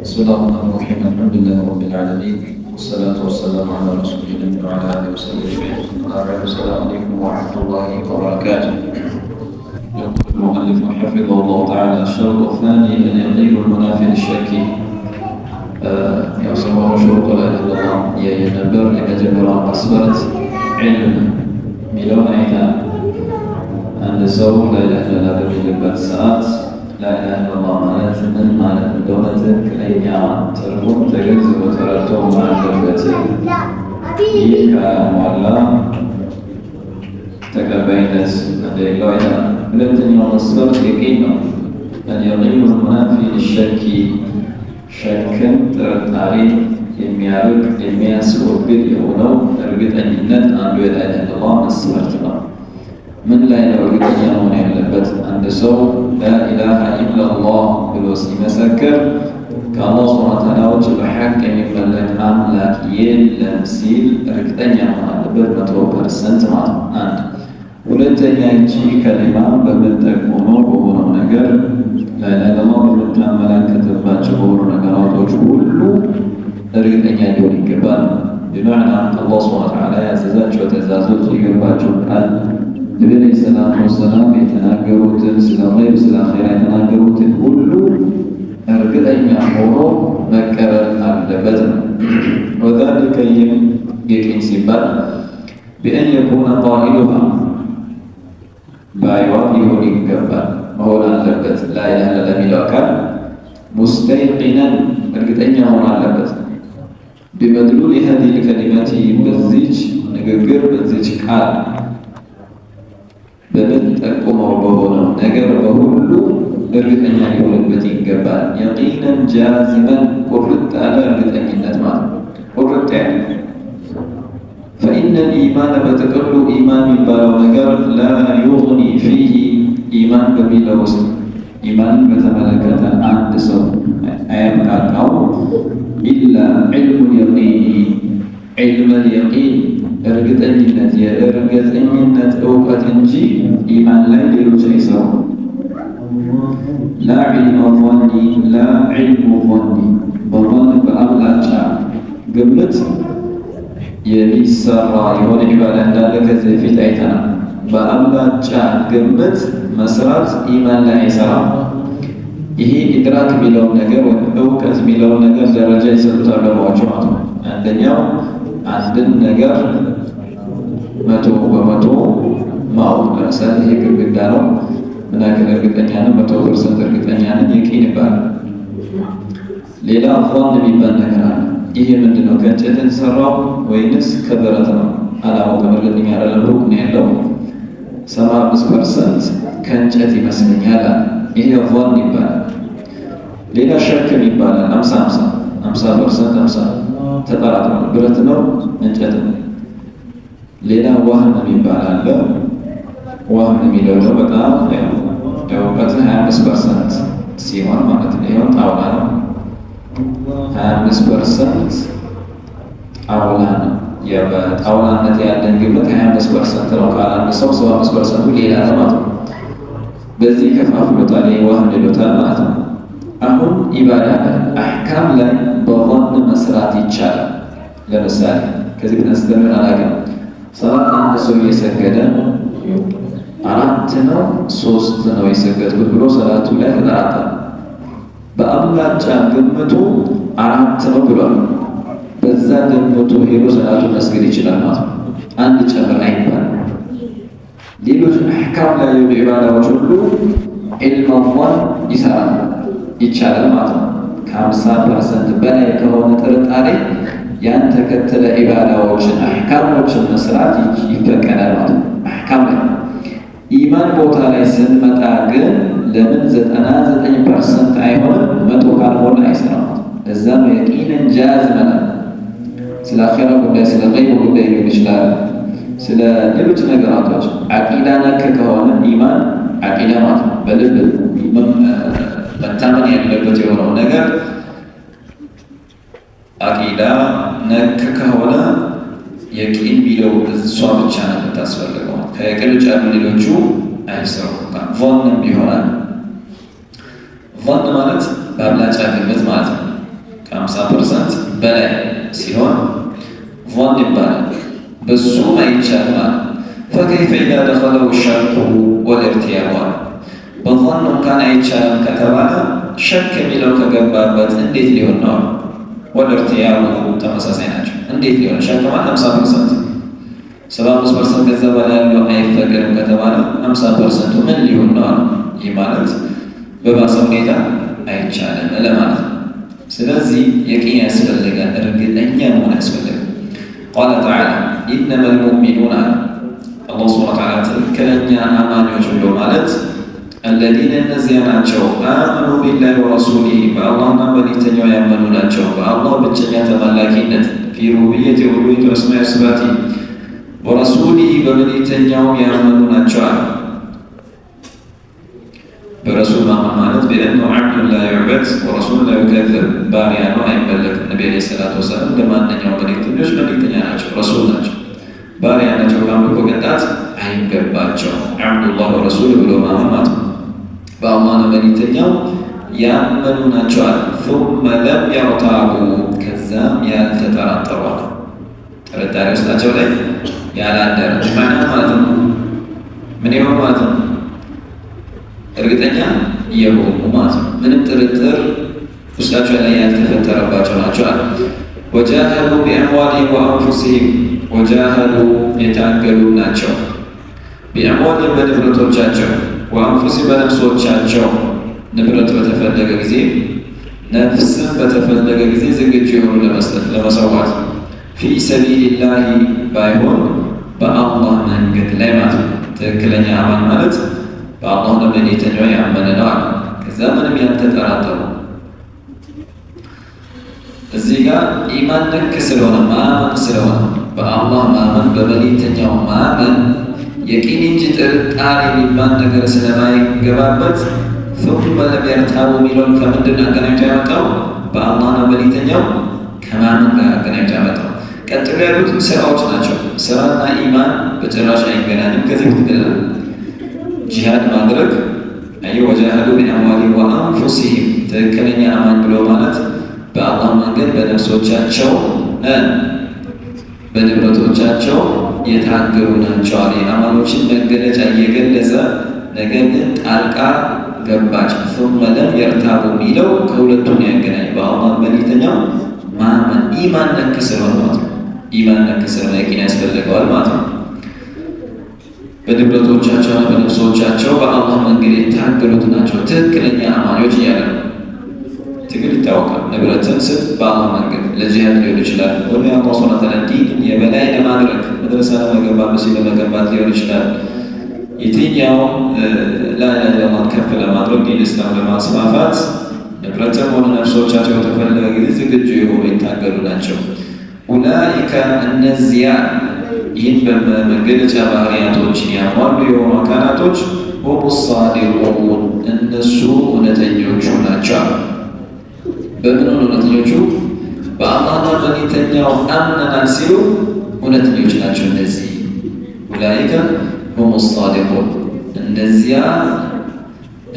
بسم الله الرحمن الرحيم. الحمد لله رب العالمين، والصلاة والسلام على رسول الله وعلى آله وصحبه أجمعين. السلام عليكم ورحمة الله وبركاته. يقول المؤلف حفظه الله تعالى: الشرط الثاني أن يقين المنافي للشك. يسمى شروط لا إله إلا الله ينبر لمجبر أصبرت علم مليون عيتان عند سوء لا إله إلا الله بجبر الساعات لا إله إلا الله ማለት ምን ማለት እንደሆነ ትክክለኛ ትርጉም ተገንዝቦ ተረድቶ ማለበት ይህ ከሟላ ተቀባይነት እንደሌለው አይተናል። ሁለተኛው መስፈርት የቂን ነው። የቂኑ ሙናፊ ሊሸኪ ሸክን ጥርጣሬ የሚያርቅ የሚያስወግድ የሆነው እርግጠኝነት አንዱ የላ ኢላሀ ኢለላህ መስፈርት ነው። ምን ላይ ነው እርግጠኛ መሆን ያለበት? አንድ ሰው ላኢላሃ ኢለላህ ብሎ ሲመሰክር ከአላህ ሱብሓነሁ ወተዓላ ውጭ በሐቅ የሚመለክ አምላክ የለም ሲል እርግጠኛ መሆን አለበት 100% ማለት ነው። አንድ ሁለተኛ እንጂ ከሊማ በምንጠቁመው በሆነው ነገር ላኢላሃ ኢለላህ በምታመላክትባቸው በሆኑ ነገራቶች ሁሉ እርግጠኛ ሊሆን ይገባል። ቢማዕና አላህ ሱብሓነሁ ወተዓላ ያዘዛቸው ትእዛዞች የገባቸው ቃል ነቢዩ ዓለይሂ ሰላቱ ወሰላም የተናገሩትን ስለ ገይብ ስለ አኺራ የተናገሩትን ሁሉ እርግጠኛ ሆኖ መቀበል አለበት ነው። ወዛሊከ ይህም የቂን ሲባል ቢአን የኩነ ቃኢሉሃ ባይዋ ሊሆን ይገባል መሆን አለበት። ላኢላሃ ኢለላህ የሚለው አካል ሙስተይቂነን እርግጠኛ መሆን አለበት። ቢመድሉል ሀዚሂል ከሊመቲ በዚች ንግግር በዚች ቃል በምንጠቁመው በሆነው ነገር በሁሉ እርግጠኛ ሊሆንበት ይገባል። የቂነን ጃዚመን ቁርጥ ያለ እርግጠኝነት ማለት ነው። ቁርጥ ያለ ፈኢነ ልኢማን በጥቅሉ ኢማን የሚባለው ነገር ላ ዩግኒ ፊህ ኢማን በሚለው ውስጥ ኢማንን በተመለከተ አንድ ሰው አያብቃቃው ኢላ ዒልሙል የቂን ዒልመል የቂን እርግጠኝነት የእርግጠኝነት እውቀት እንጂ ኢማን ላይ ሌሎች አይሰሩም። ላ ዒልሙ ظኒ ላ ዒልሙ ظኒ በظን በአብላጫ ግምት የሚሰራ የሆነ ኢባዳ እንዳለ ከዚህ በፊት አይተናል። በአብላጫ ግምት መስራት ኢማን ላይ አይሰራም። ይሄ ኢድራክ የሚለውን ነገር ወይም እውቀት የሚለውን ነገር ደረጃ ይሰጡታል ለማዋቸው ማለት ነው። አንደኛው አንድን ነገር 100% ማወቅ። ለምሳሌ ይሄ ግድግዳ ነው፣ ምን ያክል እርግጠኛ ነው? 100% እርግጠኛ ነኝ፣ የቂን ይባላል። ሌላ ظን የሚባል ነገር አለ። ይሄ ምንድነው? ከእንጨት የተሰራው ወይንስ ከብረት ነው? አላውቅም፣ እርግጠኛ አይደለም፣ ሩቅ ነው ያለው። 75% ከእንጨት ይመስለኛል። ይሄ ظን ይባላል። ሌላ ሸክም ይባላል። 50% 50 ተጠራጥሮ ብረት ነው እንጨት ነው። ሌላ ዋህም የሚባል አለ። ዋህም የሚለው ነው በጣም እውቀት 25% ሲሆን ማለት ነው። ይሄው ጣውላ ነው 25% ጣውላ ነው። በጣውላነት ያለን ግምት 25% ነው። ካላንድ ሰው 75% ሌላ ነው ማለት ነው። በዚህ ከፋፍሎታል። ዋህም ይሉታል ማለት ነው። አሁን ኢባዳ አህካም ላይ በظን መስራት ይቻላል። ለምሳሌ ከዚህ ተነስተን አላገም ሰላት አንድ ሰው እየሰገደ 4 ነው 3 ነው የሰገድኩት ብሎ ሰላቱ ላይ ተጠራጠረ። በአብላጫ ግምቱ 4 ነው ብሏል። በዛ ግምቱ ሄዶ ሰላቱን መስገድ ይችላል ማለት ነው። አንድ ጨምር አይባልም። ሌሎች አህካም ላይ የሆኑ ኢባዳዎች ሁሉ ዒልም ظን ይሰራል ይቻላል ማለት ነው። ከ50% በላይ ከሆነ ጥርጣሬ ያን ተከተለ ኢባዳዎችን አህካሞችን መስራት ይፈቀዳል ማለት ነው። አህካም ላይ ኢማን ቦታ ላይ ስንመጣ ግን ለምን 99% አይሆንም? 100 ካልሆነ አይሰራም። እዛም የቂንን ጃዝመን ስለ አኺራ ጉዳይ ስለ ገይብ ጉዳይ ሊሆን ይችላል። ስለ ሌሎች ነገራቶች አቂዳ ነክ ከሆነ ኢማን አቂዳ ማለት ነው በልብ መታመን ያለበት የሆነው ነገር አቂዳ ነክ ከሆነ የቂን ቢለው እሷ ብቻ ነው የምታስፈልገው። ከየቂን ውጭ ያሉ ሌሎቹ አይሰሩም። ظንም ቢሆናል ظን ማለት በአብላጫ ግምት ማለት ነው። 50% በላይ ሲሆን ظن ይባላል። በሱ አይቻልም ማለት فكيف إذا دخله الشك والارتياب በظن እንኳን አይቻልም ከተባለ ሸክ የሚለው ከገባበት እንዴት ሊሆን ነው? والارتياب ተመሳሳይ ናቸው። እንዴት ሊሆን ሸክ ማለት 50% 75% ከዛ በላይ ያለው አይፈቀድም ከተባለ 50% ምን ሊሆን ነው? ይህ ማለት በባሰ ሁኔታ አይቻልም ለማለት ነው። ስለዚህ የቂን ያስፈልጋል፣ እርግጠኛ መሆን ያስፈልጋል። ቃለ ተዓላ ኢነማ ልሙእሚኑን አላህ ሱብሓነሁ ወተዓላ ትክክለኛ አማኞች ብሎ ማለት አለዚነ እነዚያ ናቸው አመኑ ቢላሂ ወረሱሊሂ በአላህና በመልእክተኛው ያመኑ ናቸው። በአላህ ብቸኛ ተመላኪነት ፊ ሩቡቢየቲ ወኡሉሂየቲ ወአስማኢ ወሲፋቲ ወረሱሊሂ በመልእክተኛው ያመኑ ናቸው። በረሱል ማመን ማለት በእነሁ ዓብዱን ላ ዩዕበድ ወረሱሉን ላ ዩከዘብ ባሪያ ነው፣ አይመለክም። ነቢ ዓለይሂ ሰላቱ ወሰላም እንደ ማንኛውም መልእክተኞች መልእክተኛ ናቸው፣ ረሱል ናቸው። ባሪያ ናቸው፣ ከአምልኮ ቅጣት አይገባቸው። ዓብዱላህ ወረሱል ብሎ ማመን ማለት ነው። በአላህና መልእክተኛው ያመኑ ናቸዋል። ثم ለም የርታቡ ከዛም ያልተጠራጠሯል፣ ጥርጣሬ ውስጣቸው ላይ ያላደረ ማለት ነው። ምን ይሆን ማለት ነው? እርግጠኛ የሆኑ ማለት ነው። ምንም ጥርጥር ውስጣቸው ላይ ያልተፈጠረባቸው ናቸው አለ። ወጃሃዱ ቢአምዋሊሂም ወአንፉሲሂም ወጃሃዱ የታገሉ ናቸው። ቢአምዋሊሂም በንብረቶቻቸው ወአንፉሲሂም በነፍሶቻቸው ንብረት በተፈለገ ጊዜ ነፍስን በተፈለገ ጊዜ ዝግጁ የሆኑ ለመስጠት ለመሰዋት ፊ ሰቢልላሂ ባይሆን በአላህ መንገድ ላይ ማለት ነው። ትክክለኛ አማን ማለት በአላህ በመልእክተኛው ያመነ ነው አለ። ከዛ ምንም ያልተጠራጠሩ እዚህ ጋር ኢማን ነክ ስለሆነ ማመን ስለሆነ በአላህ ማመን በመልእክተኛው ማመን የቂን እንጂ ጥርጣሬ የሚባል ነገር ስለማይገባበት ثم لم يرتابوا የሚለውን ከምንድን አገናኝቶ ያመጣው? በአላህ በመልእክተኛው ከማመን ጋር አገናኝቶ ያመጣው። ቀጥሎ ያሉት ስራዎች ናቸው። ስራና ኢማን በጭራሽ አይገናኝም። ከዚህ ትግላል ጂሃድ ማድረግ ወጃሃዱ ቢአምዋሊሂም ወአንፉሲሂም ትክክለኛ አማን ብሎ ማለት በአላህ መንገድ በነፍሶቻቸው በንብረቶቻቸው የታገሉ ናቸው። የአማኖችን መገለጫ እየገለጸ ነገር ግን ጣልቃ ገባች። ثم لم يرتابوا የሚለው ከሁለቱም ያገናኝ በአላህ መልእክተኛው ማመን ኢማን ነክ ስለሆነ ማለት ነው። ኢማን ነክ ስለሆነ የቂን ያስፈልገዋል ማለት ነው። በንብረቶቻቸውና በነፍሶቻቸው በአላህ መንገድ የታገሉት ናቸው ትክክለኛ አማኞች እያለ ነው። ትግል ይታወቃል። ንብረትን ስጥ በአላህ መንገድ ለጂሃድ ሊሆን ይችላል። ወደ አላህ ሱብሓነሁ ወተዓላ ዲን የበላይ ለማድረግ መድረሳ ለመገንባት መስጊድ ለመገንባት ሊሆን ይችላል። የትኛው ላኢላሃ ኢለላህ ከፍ ለማድረግ ዲን እስላም ለማስፋፋት ንብረትም ሆነ ነፍሶቻቸው በተፈለገ ጊዜ ዝግጁ የሆኑ የታገሉ ናቸው። ኡላኢከ እነዚያ ይህን በመገለጫ ባህሪያቶችን ያሟሉ የሆኑ አካላቶች ሁሙ ሳዲቁን እነሱ እውነተኞቹ ናቸው። በምን እውነተኞቹ? በአላህና በመልእክተኛው አምነናል ሲሉ እውነተኞች ናቸው። እነዚህ ኡላኢከ ሁሙ ሳዲቁን እነዚያ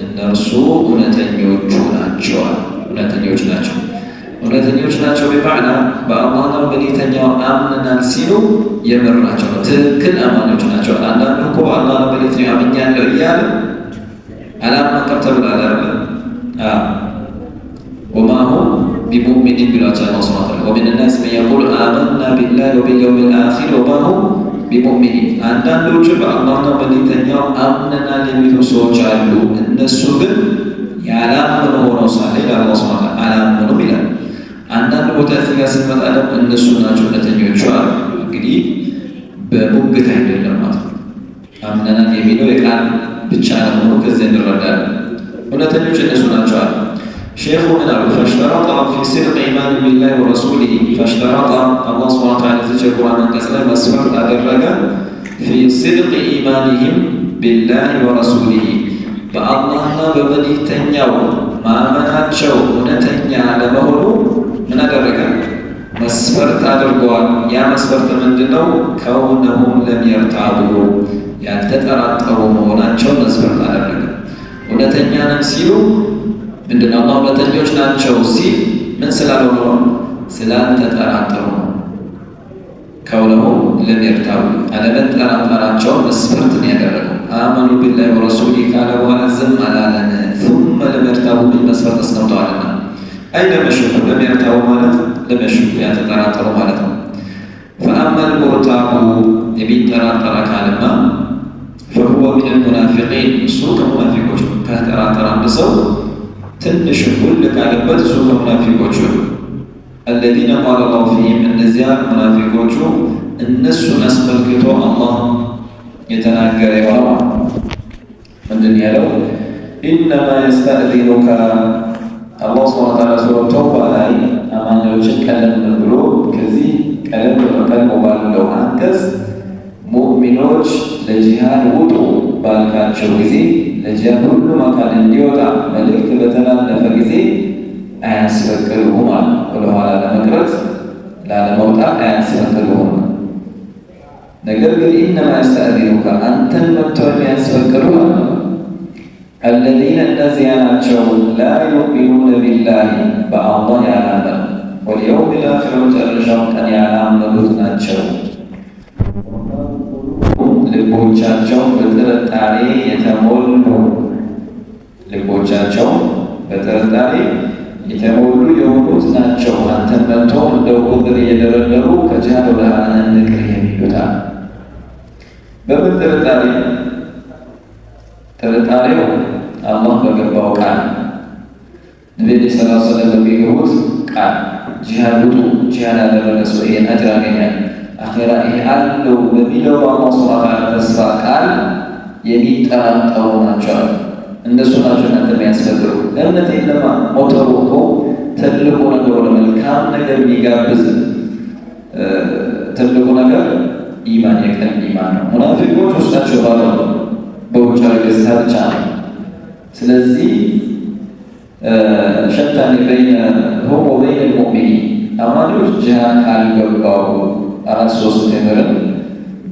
እነርሱ እውነተኞቹ ናቸው። እውነተኞች ናቸው። እውነተኞች ናቸው በማዕና በአላህና በመልእክተኛው አምነናል ሲሉ የምራቸው ነው። ትክክል አማኞች ናቸው። አንዳንዱ እኮ በአላህና በመልእክተኛው አምኛለሁ እያለ አላመንኩም ተብሏል አይደል? ወማ ሁም ቢሙእሚኒን ብሏቸው አላህ ሱብሓነሁ ወተዓላ ወሚነ ናስ መን የቁሉ አመና ቢላሂ ወቢልየውሚል አኺር ወማ ሁም ቢሙእሚኒን አንዳንዶቹ በአላህና በመልእክተኛው አምነናል የሚሉ ሰዎች አሉ። እነሱ ግን ያላመኑ ሆነው ሳለ አላህ ሱብሓነሁ ወተዓላ አላመኑም ይላል። አንዳንድ ቦታ እዚህ ጋር ስንመጣ ደግሞ እነሱ ናቸው እውነተኞቹ አሉ። እንግዲህ በሙግት አይደለም ማለት ነው። አምነናል የሚለው የቃል ብቻ ነው። ከዚህ እንረዳለን። እውነተኞች እነሱ ናቸው አሉ። ሼኹ ምን አሉ? ፈሽተረጠ ፊ ሲድቅ ኢማን ቢላሂ ወረሱሊሂ ፈሽተረጠ አላህ ሱብሓነሁ ወተዓላ እዚህ ቁርአን አንቀጽ ላይ መስፈርት አደረገ። ፊ ሲድቅ ኢማኒሂም ቢላሂ ወረሱሊሂ በአላህና በመልእክተኛው ማመናቸው እውነተኛ ለመሆኑ ምን አደረገ? መስፈርት አድርገዋል። ያ መስፈርት ምንድነው? ከውነሁም ለም የርታቡ ያልተጠራጠሩ መሆናቸው መስፈርት አደረገ። እውነተኛ ነን ሲሉ ምንድነው? አላህ እውነተኞች ናቸው ሲል ምን ስላልሆነ ነው? ስላልተጠራጠሩ ነው። ከውለሁም ለም የርታቡ አለመጠራጠራቸውን መስፈርትን ያደረገው አመኑ ቢላሂ ወረሱሊ ካለ በኋላ ዝም አላለን። ثم ለም የርታቡ ምን መስፈርት አስቀምጠዋልና አይ ለመሽኩ ለም የርታቡ ማለት ለመሽኩ ያልተጠራጠሩ ማለት ነው። فأما المرتاب የሚጠራጠር አካልማ فهو من المنافقين እሱ ከሙናፊቆች ከተጠራጠረ አንድ ሰው ትንሽ ሁሉ ካለበት እሱ ከሙናፊቆች الذين قال الله فيهم እነዚያ ሙናፊቆቹ እነሱን አስመልክቶ አላህ የተናገረ ያለው ምንድን ያለው إنما يستأذنك አላህ ሱብሓነሁ ወተዓላ ሱረቱ ተውባ ላይ አማኞችን ቀለም ብሎ ከዚህ ቀለም በቀል ባለው አንቀጽ ሙእሚኖች ለጂሃድ ውጡ ባልካቸው ጊዜ ለጂሃድ ሁሉም አካል እንዲወጣ መልእክት በተላለፈ ጊዜ አያስፈቅዱም አለ። ወደኋላ ለመቅረት ላለመውጣት አያስፈቅዱም። ነገር ግን ኢነማ ያስተእዚኑከ አንተን መጥተው የሚያስፈቅዱ አለ الذين እነዚያ ናቸው ላ ዩእሚኑነ ቢላሂ በአላህ ያላመኑ ወልየውም ልአኺር መጨረሻው ቀን ያላመኑት ናቸው። ልቦቻቸው በጥርጣሬ የተሞሉ የሆኑት ናቸው። አንተን መጥቶ እንደ ቁጥር እየደረደሩ ከጂሃድ ወደ ንቅር የሚሉታ በምን ጥርጣሬ? ጥርጣሬው አላህ በገባው ቃል ነቢዩ ሰለላሁ ዐለይሂ ወሰለም በሚገቡት ቃል ጂሃድ ውጡ፣ ጂሃድ ያደረገ ሰው ይሄን አጅር ያገኛል፣ አኺራ ይሄ አለው በሚለው አላህ ሱብሓነሁ ወተዓላ ተስፋ ቃል የሚጠራጠሩ ናቸው። እንደሱ ናቸው እናንተ የሚያስፈቅሩ እምነት የለማ ሞተሩ እኮ ትልቁ ነገር ወደ መልካም ነገር የሚጋብዝ ትልቁ ነገር ኢማን የቀን ኢማን ነው። ሙናፊቆች ውስጣቸው ባለ በውጫዊ ገጽታ ብቻ ነው። ስለዚህ ሸታን በይነሁም ወበይነ ልሙእሚኒን አማኞች ጂሃድ ካልገባው 4-3 ቴምርን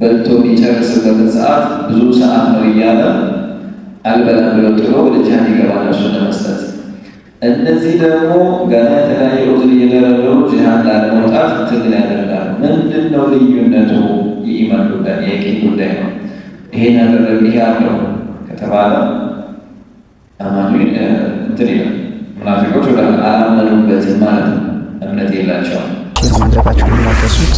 በልቶ የሚጨርስበትን ሰዓት ብዙ ሰዓት ነው እያለ አልበላም ብሎ ጥሎ ወደ ጂሃድ ይገባል እሱን ለመስጠት። እነዚህ ደግሞ ገና የተለያየ ዑዝር እየደረደሩ ጂሃድ ላለመውጣት ትግል ያደርጋሉ። ምንድን ነው ልዩነቱ? የኢማን ጉዳይ የቂን ጉዳይ ነው። ይሄን ያደረገ ይሄ አለው ከተባለ አማኙ እንትን ይላል። ሙናፊቆች ወደ አላመኑበትም ማለት ነው። እምነት የላቸውም። ማድረጋቸውን እንዳትረሱት።